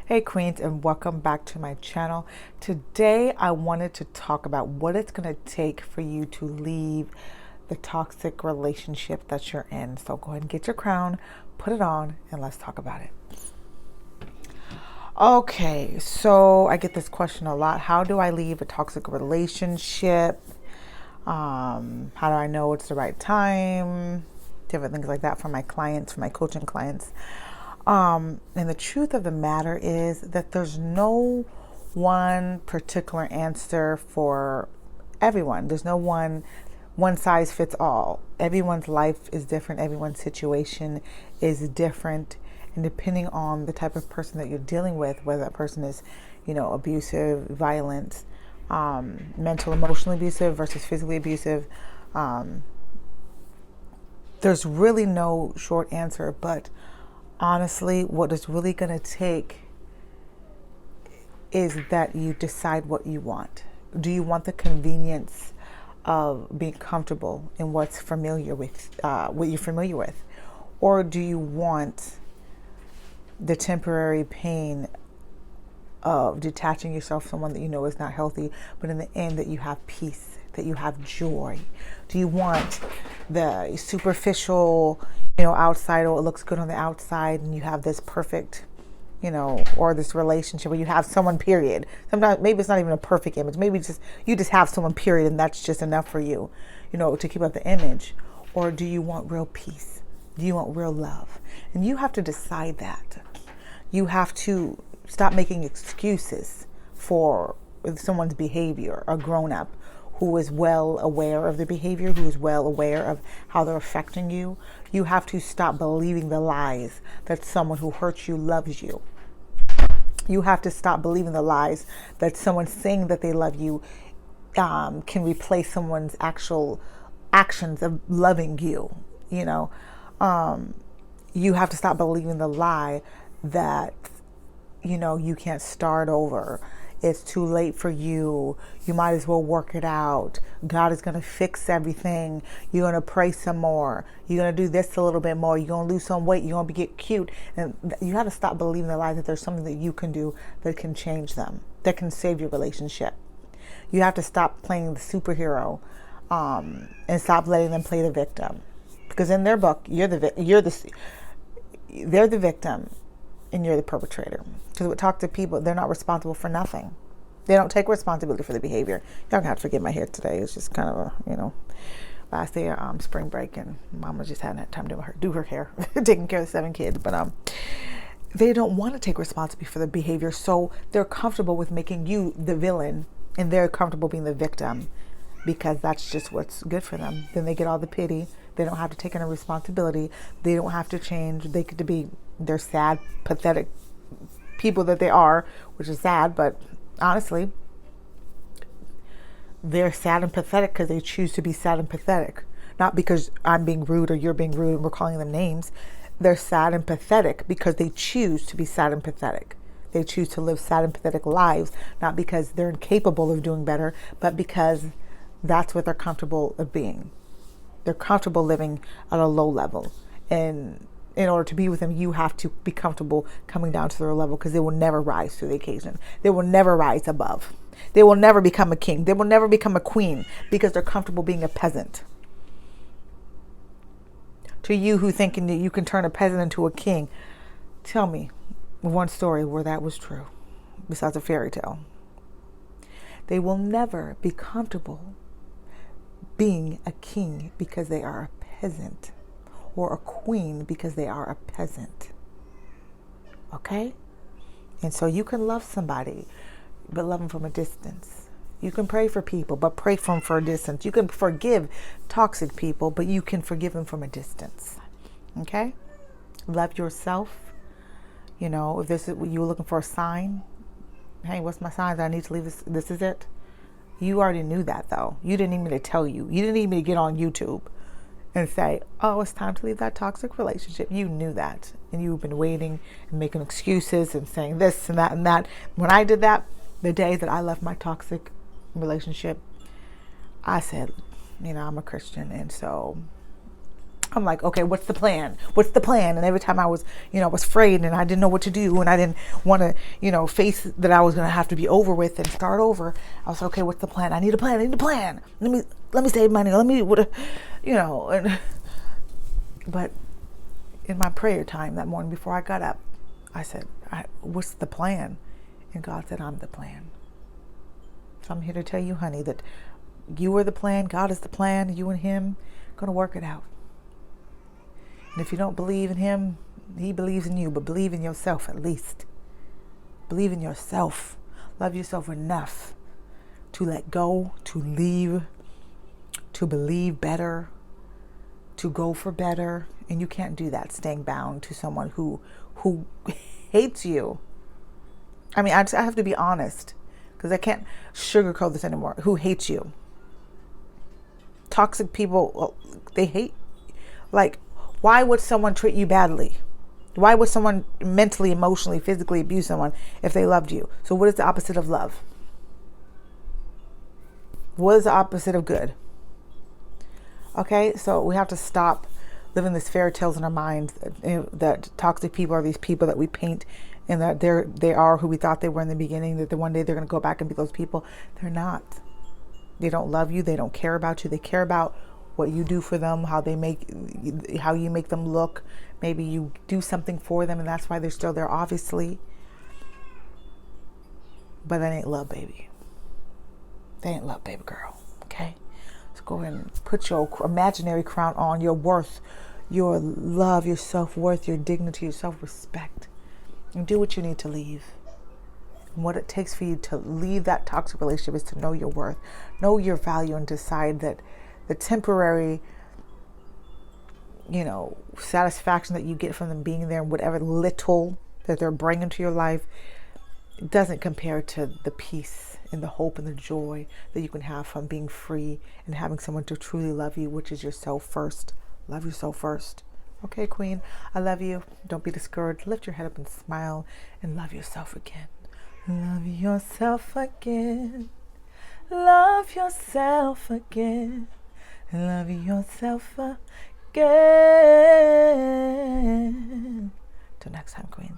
Hey Queens, and welcome back to my channel. Today I wanted to talk about what it's going to take for you to leave the toxic relationship that you're in. So go ahead and get your crown, put it on, and let's talk about it. Okay, so I get this question a lot. How do I leave a toxic relationship? How do I know it's the right time? Different things like that for my clients, for my coaching clients. And the truth of the matter is that there's no one particular answer for everyone. There's no one size fits all. Everyone's life is different. Everyone's situation is different. And depending on the type of person that you're dealing with, whether that person is, abusive, violent, mental, emotionally abusive versus physically abusive, there's really no short answer. But honestly, what it's really going to take is that you decide what you want. Do you want the convenience of being comfortable in what's familiar with, what you're familiar with? Or do you want the temporary pain of detaching yourself from someone that you know is not healthy, but in the end that you have peace, that you have joy? Do you want the superficial, outside, or it looks good on the outside and you have this perfect, or this relationship where you have someone, period. Sometimes maybe it's not even a perfect image. Maybe you just have someone, period, and that's just enough for you, to keep up the image. Or do you want real peace? Do you want real love? And you have to decide that. You have to stop making excuses for someone's behavior, a grown-up who is well aware of their behavior, who is well aware of how they're affecting you. You have to stop believing the lies that someone who hurts you loves you. You have to stop believing the lies that someone saying that they love you can replace someone's actual actions of loving you. You have to stop believing the lie that, you can't start over. It's too late for you. You might as well work it out. God is going to fix everything. You're going to pray some more. You're going to do this a little bit more. You're going to lose some weight. You're going to get cute. And you have to stop believing the lie that there's something that you can do that can change them, that can save your relationship. You have to stop playing the superhero and stop letting them play the victim. Because in their book, they're the victim and you're the perpetrator. Because we talk to people, they're not responsible for nothing. They don't take responsibility for the behavior. Y'all gonna have to forgive my hair today. It's just kind of a, last day of spring break, and Mama just hadn't had time to do her hair, taking care of the 7 kids. But they don't want to take responsibility for the behavior, so they're comfortable with making you the villain, and they're comfortable being the victim because that's just what's good for them. Then they get all the pity. They don't have to take any responsibility. They don't have to change. They get to be their sad, pathetic people that they are, which is sad, but honestly, they're sad and pathetic because they choose to be sad and pathetic. Not because I'm being rude or you're being rude and we're calling them names. They're sad and pathetic because they choose to be sad and pathetic. They choose to live sad and pathetic lives, not because they're incapable of doing better, but because that's what they're comfortable of being. They're comfortable living at a low level. And in order to be with them, you have to be comfortable coming down to their level, because they will never rise to the occasion. They will never rise above. They will never become a king. They will never become a queen because they're comfortable being a peasant. To you who thinking that you can turn a peasant into a king, tell me one story where that was true, besides a fairy tale. They will never be comfortable being a king because they are a peasant, or a queen because they are a peasant. Okay? And so you can love somebody, but love them from a distance. You can pray for people, but pray for them from a distance. You can forgive toxic people, but you can forgive them from a distance. Okay? Love yourself. If this is you were looking for a sign, hey, what's my sign that I need to leave this? This is it. You already knew that, though. You didn't need me to tell you. You didn't need me to get on YouTube and say, oh, it's time to leave that toxic relationship. You knew that. And you've been waiting and making excuses and saying this and that and that. When I did that, the day that I left my toxic relationship, I said, I'm a Christian. And so I'm like, okay, what's the plan? What's the plan? And every time I was, was afraid and I didn't know what to do and I didn't want to, face that I was going to have to be over with and start over. I was like, okay, what's the plan? I need a plan. I need a plan. Let me save money. But in my prayer time that morning before I got up, I said, what's the plan? And God said, I'm the plan. So I'm here to tell you, honey, that you are the plan. God is the plan. You and him going to work it out. And if you don't believe in him, he believes in you, but believe in yourself at least. Believe in yourself. Love yourself enough to let go, to leave, to believe better, to go for better. And you can't do that staying bound to someone who hates you. I mean, I have to be honest because I can't sugarcoat this anymore. Who hates you? Toxic people, they hate. Like, why would someone treat you badly? Why would someone mentally, emotionally, physically abuse someone if they loved you? So what is the opposite of love? What is the opposite of good? Okay, so we have to stop living these fairy tales in our minds that toxic people are these people that we paint and that they are who we thought they were in the beginning, that one day they're going to go back and be those people. They're not. They don't love you. They don't care about you. They care about what you do for them, how you make them look. Maybe you do something for them and that's why they're still there, obviously. But that ain't love, baby. They ain't love, baby girl. Okay? So go ahead and put your imaginary crown on, your worth, your love, your self-worth, your dignity, your self-respect. And do what you need to leave. And what it takes for you to leave that toxic relationship is to know your worth, know your value, and decide that the temporary, satisfaction that you get from them being there, whatever little that they're bringing to your life, doesn't compare to the peace and the hope and the joy that you can have from being free and having someone to truly love you, which is yourself first. Love yourself first. Okay, Queen, I love you. Don't be discouraged. Lift your head up and smile and love yourself again. Love yourself again. Love yourself again. Love yourself again. Till next time, Queen.